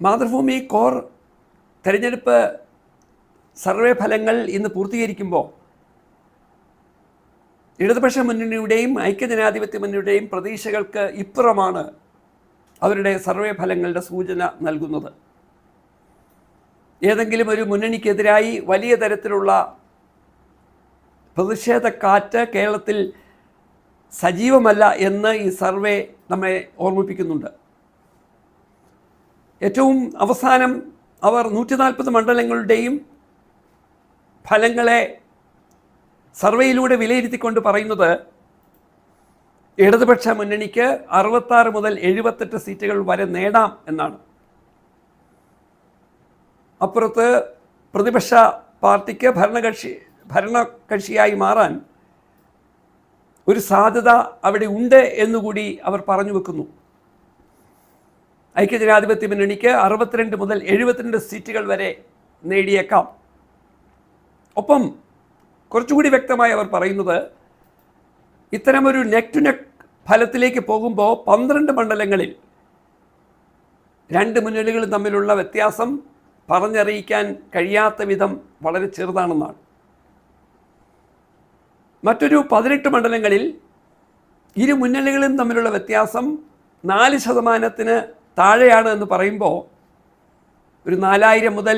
Mathrubhumi core തെരഞ്ഞെടുപ്പ് survey ഫലങ്ങൾ ഇന്ന് പൂർത്തീകരിക്കുമ്പോൾ ഇടതുപക്ഷ മുന്നണിയുടെയും ഐക്യജനാധിപത്യ മുന്നണിയുടെയും പ്രതീക്ഷകൾക്ക് ഇപ്പുറമാണ് അവരുടെ സർവേ ഫലങ്ങളുടെ സൂചന നൽകുന്നത്. ഏതെങ്കിലും ഒരു മുന്നണിക്കെതിരായി വലിയ തരത്തിലുള്ള പ്രതിഷേധക്കാറ്റ് കേരളത്തിൽ സജീവമല്ല എന്ന് ഈ സർവേ നമ്മെ ഓർമ്മിപ്പിക്കുന്നുണ്ട്. ഏറ്റവും അവസാനം അവർ 140 മണ്ഡലങ്ങളുടെയും ഫലങ്ങളെ സർവേയിലൂടെ വിലയിരുത്തിക്കൊണ്ട് പറയുന്നത് ഇടതുപക്ഷ മുന്നണിക്ക് 66 മുതൽ 78 സീറ്റുകൾ വരെ നേടാം എന്നാണ്. അപ്പുറത്ത് പ്രതിപക്ഷ പാർട്ടിക്ക് ഭരണകക്ഷിയായി മാറാൻ ഒരു സാധ്യത അവിടെ ഉണ്ട് എന്നുകൂടി അവർ പറഞ്ഞു വെക്കുന്നു. ഐക്യജനാധിപത്യ മുന്നണിക്ക് 62 മുതൽ 72 സീറ്റുകൾ വരെ നേടിയേക്കാം. ഒപ്പം കുറച്ചുകൂടി വ്യക്തമായി അവർ പറയുന്നത് ഇത്തരമൊരു നെക്ക് ടു നെക്ക് ഫലത്തിലേക്ക് പോകുമ്പോൾ 12 മണ്ഡലങ്ങളിൽ രണ്ട് മുന്നണികളും തമ്മിലുള്ള വ്യത്യാസം പറഞ്ഞറിയിക്കാൻ കഴിയാത്ത വിധം വളരെ ചെറുതാണെന്നാണ്. മറ്റൊരു 18 മണ്ഡലങ്ങളിൽ ഇരു മുന്നണികളും തമ്മിലുള്ള വ്യത്യാസം 4% താഴെയാണ് എന്ന് പറയുമ്പോൾ ഒരു 4000 മുതൽ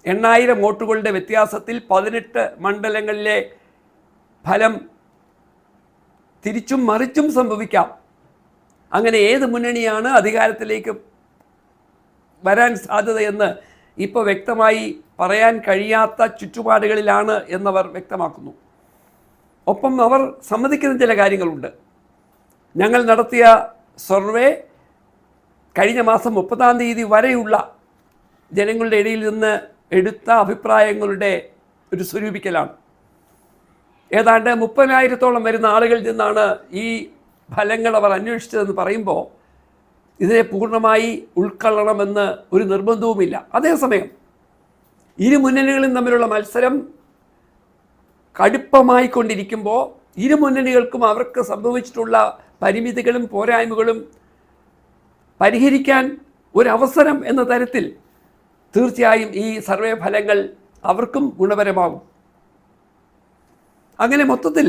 8000 വോട്ടുകളുടെ വ്യത്യാസത്തിൽ 18 മണ്ഡലങ്ങളിലെ ഫലം തിരിച്ചും മറിച്ചും സംഭവിക്കാം. അങ്ങനെ ഏത് മുന്നണിയാണ് അധികാരത്തിലേക്ക് വരാൻ സാധ്യതയെന്ന് ഇപ്പോൾ വ്യക്തമായി പറയാൻ കഴിയാത്ത ചുറ്റുപാടുകളിലാണ് എന്നവർ വ്യക്തമാക്കുന്നു. ഒപ്പം അവർ സമ്മതിക്കുന്ന ചില കാര്യങ്ങളുണ്ട്. ഞങ്ങൾ നടത്തിയ സർവേ കഴിഞ്ഞ മാസം 30-ാം തീയതി വരെയുള്ള ജനങ്ങളുടെ ഇടയിൽ നിന്ന് എടുത്ത അഭിപ്രായങ്ങളുടെ ഒരു സ്വരൂപിക്കലാണ്. ഏതാണ്ട് 30,000-ഓളം വരുന്ന ആളുകളിൽ നിന്നാണ് ഈ ഫലങ്ങൾ അവർ അന്വേഷിച്ചതെന്ന് പറയുമ്പോൾ ഇതിനെ പൂർണ്ണമായി ഉൾക്കൊള്ളണമെന്ന് ഒരു നിർബന്ധവുമില്ല. അതേസമയം ഇരു മുന്നണികളും തമ്മിലുള്ള മത്സരം കടുപ്പമായിക്കൊണ്ടിരിക്കുമ്പോൾ ഇരു മുന്നണികൾക്കും അവർക്ക് സംഭവിച്ചിട്ടുള്ള പരിമിതികളും പോരായ്മകളും പരിഹരിക്കാൻ ഒരവസരം എന്ന തരത്തിൽ തീർച്ചയായും ഈ സർവേ ഫലങ്ങൾ അവർക്കും ഗുണപരമാകും. അങ്ങനെ മൊത്തത്തിൽ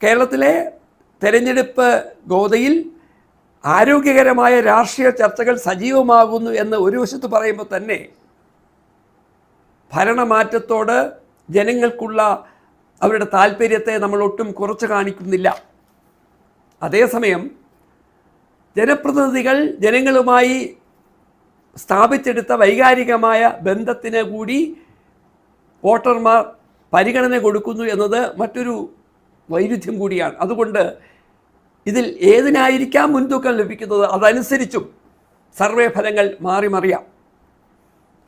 കേരളത്തിലെ തെരഞ്ഞെടുപ്പ് ഗോതയിൽ ആരോഗ്യകരമായ രാഷ്ട്രീയ ചർച്ചകൾ സജീവമാകുന്നു എന്ന് ഒരു വശത്ത് പറയുമ്പോൾ തന്നെ ഭരണമാറ്റത്തോട് ജനങ്ങൾക്കുള്ള അവരുടെ താല്പര്യത്തെ നമ്മൾ ഒട്ടും കുറച്ച് കാണിക്കുന്നില്ല. അതേസമയം ജനപ്രതിനിധികൾ ജനങ്ങളുമായി സ്ഥാപിച്ചെടുത്ത വൈകാരികമായ ബന്ധത്തിന് കൂടി വോട്ടർമാർ പരിഗണന കൊടുക്കുന്നു എന്നത് മറ്റൊരു വൈരുദ്ധ്യം കൂടിയാണ്. അതുകൊണ്ട് ഇതിൽ ഏതിനായിരിക്കാം മുൻതൂക്കം ലഭിക്കുന്നത് അതനുസരിച്ചും സർവേ ഫലങ്ങൾ മാറി മറിയാം.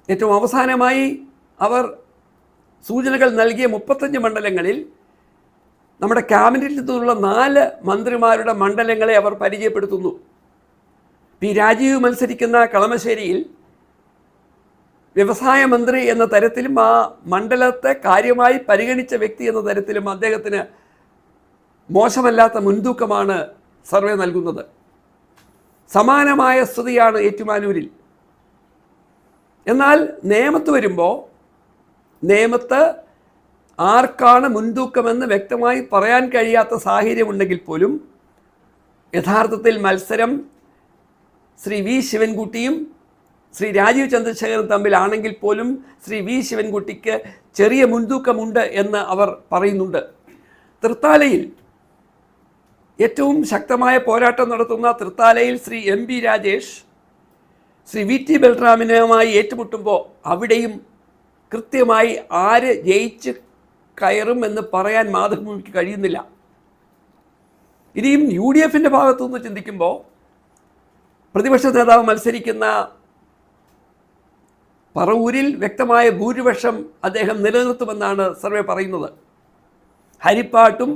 ഏറ്റവും അവസാനമായി അവർ സൂചനകൾ നൽകിയ 35 മണ്ഡലങ്ങളിൽ നമ്മുടെ ക്യാബിനറ്റിൽ നിന്നുള്ള 4 മന്ത്രിമാരുടെ മണ്ഡലങ്ങളെ അവർ പരിചയപ്പെടുത്തുന്നു. പി രാജീവ് മത്സരിക്കുന്ന കളമശ്ശേരിയിൽ വ്യവസായ മന്ത്രി എന്ന തരത്തിലും ആ മണ്ഡലത്തെ കാര്യമായി പരിഗണിച്ച വ്യക്തി എന്ന തരത്തിലും അദ്ദേഹത്തിന് മോശമല്ലാത്ത മുൻതൂക്കമാണ് സർവേ നൽകുന്നത്. സമാനമായ സ്ഥിതിയാണ് ഏറ്റുമാനൂരിൽ. എന്നാൽ നേമത്ത് വരുമ്പോൾ നേമത്ത് ആർക്കാണ് മുൻതൂക്കമെന്ന് വ്യക്തമായി പറയാൻ കഴിയാത്ത സാഹചര്യമുണ്ടെങ്കിൽ പോലും യഥാർത്ഥത്തിൽ മത്സരം ശ്രീ വി ശിവൻകുട്ടിയും ശ്രീ രാജീവ് ചന്ദ്രശേഖരൻ തമ്മിലാണെങ്കിൽ പോലും ശ്രീ വി ശിവൻകുട്ടിക്ക് ചെറിയ മുൻതൂക്കമുണ്ട് എന്ന് അവർ പറയുന്നുണ്ട്. തൃത്താലയിൽ ഏറ്റവും ശക്തമായ പോരാട്ടം നടത്തുന്ന തൃത്താലയിൽ ശ്രീ MP രാജേഷ് ശ്രീ VT ബൽറാമിനുമായി ഏറ്റുമുട്ടുമ്പോൾ അവിടെയും കൃത്യമായി ആര് ജയിച്ച് കയറും എന്ന് പറയാൻ മാതൃഭൂമിക്ക് കഴിയുന്നില്ല. ഇനിയും UDFൻ്റെ ഭാഗത്തുനിന്ന് ചിന്തിക്കുമ്പോൾ പ്രതിപക്ഷ നേതാവ് മത്സരിക്കുന്ന പറവൂരിൽ വ്യക്തമായ ഭൂരിപക്ഷം അദ്ദേഹം നിലനിർത്തുമെന്നാണ് സർവേ പറയുന്നത്. ഹരിപ്പാട്ടും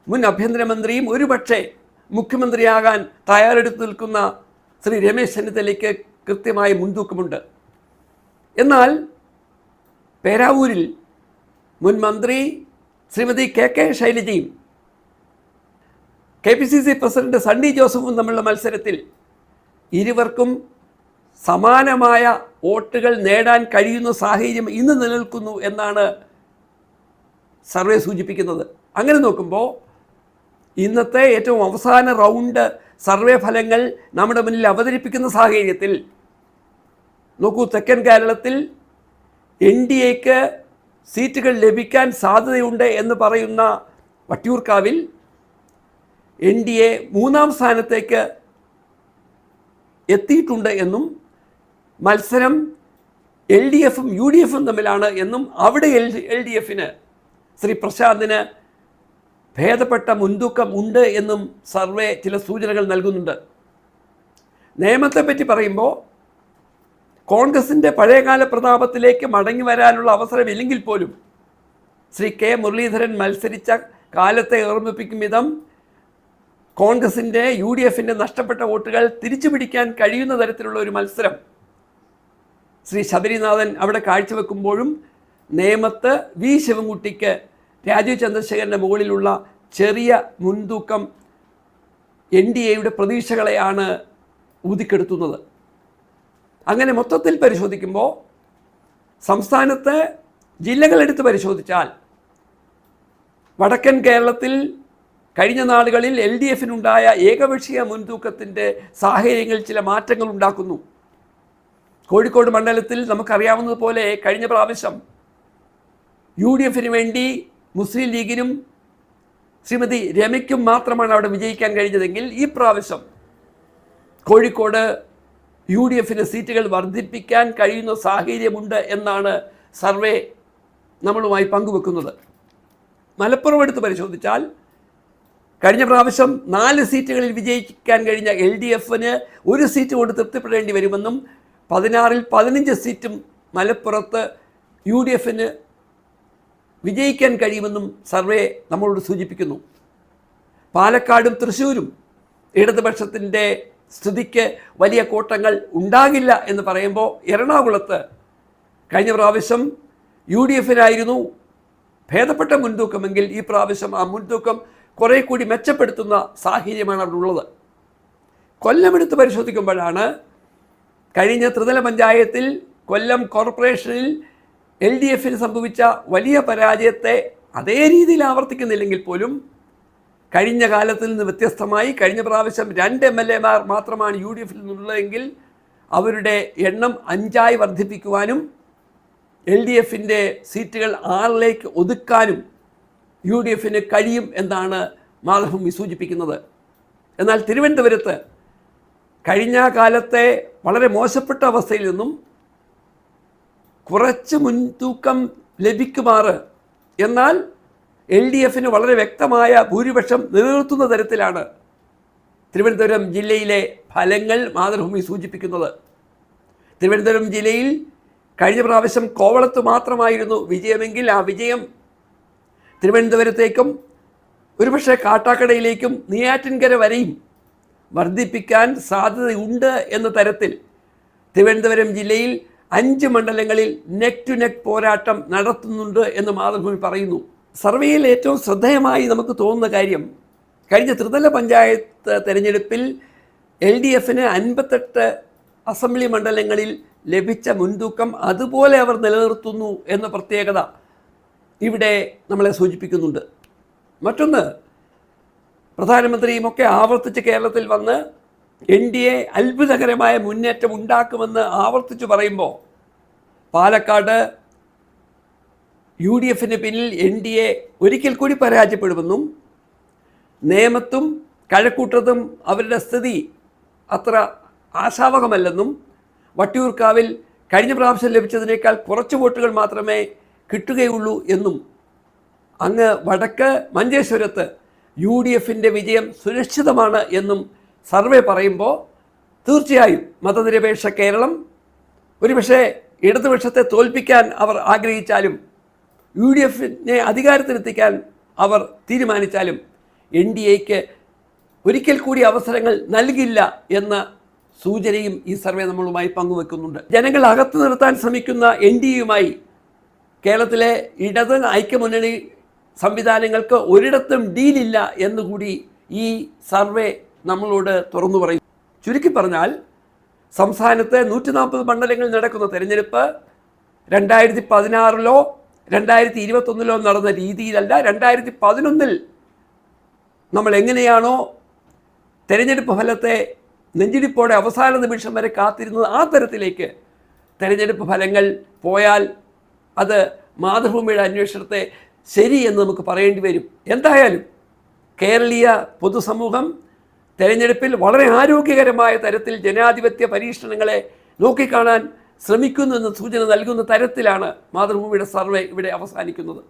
മുൻ ആഭ്യന്തരമന്ത്രിയും ഒരുപക്ഷെ മുഖ്യമന്ത്രിയാകാൻ തയ്യാറെടുത്ത് നിൽക്കുന്ന ശ്രീ രമേശ് ചെന്നിത്തലയ്ക്ക് കൃത്യമായ മുൻതൂക്കമുണ്ട്. എന്നാൽ പേരാവൂരിൽ മുൻ മന്ത്രി Shrimati KK ശൈലജയും KPCC president Sunny ജോസഫും തമ്മിലുള്ള മത്സരത്തിൽ ഇരുവർക്കും സമാനമായ വോട്ടുകൾ നേടാൻ കഴിയുന്ന സാഹചര്യം ഇന്ന് നിലനിൽക്കുന്നു എന്നാണ് സർവേ സൂചിപ്പിക്കുന്നത്. അങ്ങനെ നോക്കുമ്പോൾ ഇന്നത്തെ ഏറ്റവും അവസാന റൗണ്ട് സർവേ ഫലങ്ങൾ നമ്മുടെ മുന്നിൽ അവതരിപ്പിക്കുന്ന സാഹചര്യത്തിൽ നോക്കൂ, തെക്കൻ കേരളത്തിൽ NDAക്ക് സീറ്റുകൾ ലഭിക്കാൻ സാധ്യതയുണ്ട് എന്ന് പറയുന്ന വട്ടിയൂർക്കാവിൽ NDA 3-ാം സ്ഥാനത്തേക്ക് എത്തിയിട്ടുണ്ട് എന്നും മത്സരം LDFും UDFും തമ്മിലാണ് എന്നും അവിടെ LDFന് ശ്രീ പ്രശാന്തിന് ഭേദപ്പെട്ട മുൻതൂക്കം ഉണ്ട് എന്നും സർവേ ചില സൂചനകൾ നൽകുന്നുണ്ട്. നിയമത്തെപ്പറ്റി പറയുമ്പോൾ കോൺഗ്രസിൻ്റെ പഴയകാല പ്രതാപത്തിലേക്ക് മടങ്ങി വരാനുള്ള അവസരമില്ലെങ്കിൽ പോലും ശ്രീ K മുരളീധരൻ മത്സരിച്ച കാലത്തെ ഓർമ്മിപ്പിക്കും വിധം കോൺഗ്രസിൻ്റെ UDFൻ്റെ നഷ്ടപ്പെട്ട വോട്ടുകൾ തിരിച്ചു പിടിക്കാൻ കഴിയുന്ന തരത്തിലുള്ള ഒരു മത്സരം ശ്രീ ശബരിനാഥൻ അവിടെ കാഴ്ചവെക്കുമ്പോഴും നേമത്ത് V ശിവൻകുട്ടിക്ക് രാജീവ് ചന്ദ്രശേഖരൻ്റെ മുകളിലുള്ള ചെറിയ മുൻതൂക്കം NDAയുടെ പ്രതീക്ഷകളെയാണ് ഊതിക്കെടുത്തുന്നത്. അങ്ങനെ മൊത്തത്തിൽ പരിശോധിക്കുമ്പോൾ സംസ്ഥാനത്ത് ജില്ലകളെടുത്ത് പരിശോധിച്ചാൽ വടക്കൻ കേരളത്തിൽ കഴിഞ്ഞ നാളുകളിൽ LDFനുണ്ടായ ഏകപക്ഷീയ മുൻതൂക്കത്തിൻ്റെ സാഹചര്യങ്ങളിൽ ചില മാറ്റങ്ങൾ ഉണ്ടാക്കുന്നു. കോഴിക്കോട് മണ്ഡലത്തിൽ നമുക്കറിയാവുന്നതുപോലെ കഴിഞ്ഞ പ്രാവശ്യം UDFന് വേണ്ടി മുസ്ലിം ലീഗിനും ശ്രീമതി രമയ്ക്കും മാത്രമാണ് അവിടെ വിജയിക്കാൻ കഴിഞ്ഞതെങ്കിൽ ഈ പ്രാവശ്യം കോഴിക്കോട് UDFന് സീറ്റുകൾ വർദ്ധിപ്പിക്കാൻ കഴിയുന്ന സാഹചര്യമുണ്ട് എന്നാണ് സർവേ നമ്മളുമായി പങ്കുവെക്കുന്നത്. മലപ്പുറം എടുത്ത് പരിശോധിച്ചാൽ കഴിഞ്ഞ പ്രാവശ്യം 4 സീറ്റുകളിൽ വിജയിക്കാൻ കഴിഞ്ഞ LDFന് 1 സീറ്റ് കൊണ്ട് തൃപ്തിപ്പെടേണ്ടി വരുമെന്നും 16-ൽ 15 സീറ്റും മലപ്പുറത്ത് UDFന് വിജയിക്കാൻ കഴിയുമെന്നും സർവേ നമ്മളോട് സൂചിപ്പിക്കുന്നു. പാലക്കാടും തൃശ്ശൂരും ഇടതുപക്ഷത്തിൻ്റെ സ്ഥിതിക്ക് വലിയ കോട്ടങ്ങൾ ഉണ്ടാകില്ല എന്ന് പറയുമ്പോൾ എറണാകുളത്ത് കഴിഞ്ഞ പ്രാവശ്യം UDFനായിരുന്നു ഭേദപ്പെട്ട മുൻതൂക്കമെങ്കിൽ ഈ പ്രാവശ്യം ആ മുൻതൂക്കം കുറേ കൂടി മെച്ചപ്പെടുത്തുന്ന സാഹചര്യമാണ് അവിടെ ഉള്ളത്. കൊല്ലമെടുത്ത് പരിശോധിക്കുമ്പോഴാണ് കഴിഞ്ഞ ത്രിതല പഞ്ചായത്തിൽ കൊല്ലം കോർപ്പറേഷനിൽ LDFന് സംഭവിച്ച വലിയ പരാജയത്തെ അതേ രീതിയിൽ ആവർത്തിക്കുന്നില്ലെങ്കിൽ പോലും കഴിഞ്ഞ കാലത്തിൽ നിന്ന് വ്യത്യസ്തമായി കഴിഞ്ഞ പ്രാവശ്യം 2 MLAമാർ മാത്രമാണ് UDFൽ നിന്നുള്ളതെങ്കിൽ അവരുടെ എണ്ണം 5ആയി വർദ്ധിപ്പിക്കുവാനും LDFൻ്റെ സീറ്റുകൾ 6ലേക്ക് ഒതുക്കാനും UDFന് കഴിയും എന്നാണ് മാതൃഭൂമി സൂചിപ്പിക്കുന്നത്. എന്നാൽ തിരുവനന്തപുരത്ത് കഴിഞ്ഞ കാലത്തെ വളരെ മോശപ്പെട്ട അവസ്ഥയിൽ നിന്നും കുറച്ച് മുൻതൂക്കം ലഭിക്കുമാറ് എന്നാൽ LDFന് വളരെ വ്യക്തമായ ഭൂരിപക്ഷം നിലനിർത്തുന്ന തരത്തിലാണ് തിരുവനന്തപുരം ജില്ലയിലെ ഫലങ്ങൾ മാതൃഭൂമി സൂചിപ്പിക്കുന്നത്. തിരുവനന്തപുരം ജില്ലയിൽ കഴിഞ്ഞ പ്രാവശ്യം കോവളത്ത് മാത്രമായിരുന്നു വിജയമെങ്കിൽ ആ വിജയം തിരുവനന്തപുരത്തേക്കും ഒരുപക്ഷെ കാട്ടാക്കടയിലേക്കും നെയ്യാറ്റിൻകര വരെയും വർദ്ധിപ്പിക്കാൻ സാധ്യതയുണ്ട് എന്ന തരത്തിൽ തിരുവനന്തപുരം ജില്ലയിൽ 5 മണ്ഡലങ്ങളിൽ നെക്ക് ടു നെക്ക് പോരാട്ടം നടത്തുന്നുണ്ട് എന്ന് മാതൃഭൂമി പറയുന്നു. സർവേയിൽ ഏറ്റവും ശ്രദ്ധേയമായി നമുക്ക് തോന്നുന്ന കാര്യം കഴിഞ്ഞ ത്രിതല പഞ്ചായത്ത് തെരഞ്ഞെടുപ്പിൽ LDFന് 58 അസംബ്ലി മണ്ഡലങ്ങളിൽ ലഭിച്ച മുൻതൂക്കം അതുപോലെ അവർ നിലനിർത്തുന്നു എന്ന പ്രത്യേകത ഇവിടെ നമ്മളെ സൂചിപ്പിക്കുന്നുണ്ട്. മറ്റൊന്ന്, പ്രധാനമന്ത്രിയുമൊക്കെ ആവർത്തിച്ച് കേരളത്തിൽ വന്ന് NDA അത്ഭുതകരമായ മുന്നേറ്റം ഉണ്ടാക്കുമെന്ന് ആവർത്തിച്ച് പറയുമ്പോൾ പാലക്കാട് UDFന് പിന്നിൽ NDA ഒരിക്കൽ കൂടി പരാജയപ്പെടുമെന്നും നേമത്തും കഴക്കൂട്ടത്തും അവരുടെ സ്ഥിതി അത്ര ആശാവഹമല്ലെന്നും വട്ടിയൂർക്കാവിൽ കഴിഞ്ഞ പ്രാവശ്യം ലഭിച്ചതിനേക്കാൾ കുറച്ച് വോട്ടുകൾ മാത്രമേ കിട്ടുകയുള്ളൂ എന്നും അങ്ങ് വടക്ക് മഞ്ചേശ്വരത്ത് UDFൻ്റെ വിജയം സുരക്ഷിതമാണ് എന്നും സർവേ പറയുമ്പോൾ തീർച്ചയായും മതനിരപേക്ഷ കേരളം ഒരുപക്ഷെ ഇടതുപക്ഷത്തെ തോൽപ്പിക്കാൻ അവർ ആഗ്രഹിച്ചാലും UDFനെ അധികാരത്തിലെത്തിക്കാൻ അവർ തീരുമാനിച്ചാലും NDAക്ക് ഒരിക്കൽ കൂടി അവസരങ്ങൾ നൽകില്ല എന്ന സൂചനയും ഈ സർവേ നമ്മളുമായി പങ്കുവെക്കുന്നുണ്ട്. ജനങ്ങൾ അകത്തു നിർത്താൻ ശ്രമിക്കുന്ന NDAയുമായി കേരളത്തിലെ ഇടത് ഐക്യമുന്നണി സംവിധാനങ്ങൾക്ക് ഒരിടത്തും ഡീലില്ല എന്നുകൂടി ഈ സർവേ നമ്മളോട് തുറന്നു പറയും. ചുരുക്കി പറഞ്ഞാൽ സംസ്ഥാനത്ത് 140 മണ്ഡലങ്ങളിൽ നടക്കുന്ന തെരഞ്ഞെടുപ്പ് 2016 2021 നടന്ന രീതിയിലല്ല. 2011 നമ്മൾ എങ്ങനെയാണോ തെരഞ്ഞെടുപ്പ് ഫലത്തെ നെഞ്ചിടിപ്പോടെ അവസാന നിമിഷം വരെ കാത്തിരുന്നത്, ആ തരത്തിലേക്ക് തെരഞ്ഞെടുപ്പ് ഫലങ്ങൾ പോയാൽ അത് മാതൃഭൂമിയുടെ അന്വേഷണത്തെ ശരി എന്ന് നമുക്ക് പറയേണ്ടി വരും. എന്തായാലും കേരളീയ പൊതുസമൂഹം തെരഞ്ഞെടുപ്പിൽ വളരെ ആരോഗ്യകരമായ തരത്തിൽ ജനാധിപത്യ പരീക്ഷണങ്ങളെ നോക്കിക്കാണാൻ ശ്രമിക്കുന്നു എന്ന സൂചന നൽകുന്ന തരത്തിലാണ് മാതൃഭൂമിയുടെ സർവേ ഇവിടെ അവസാനിക്കുന്നത്.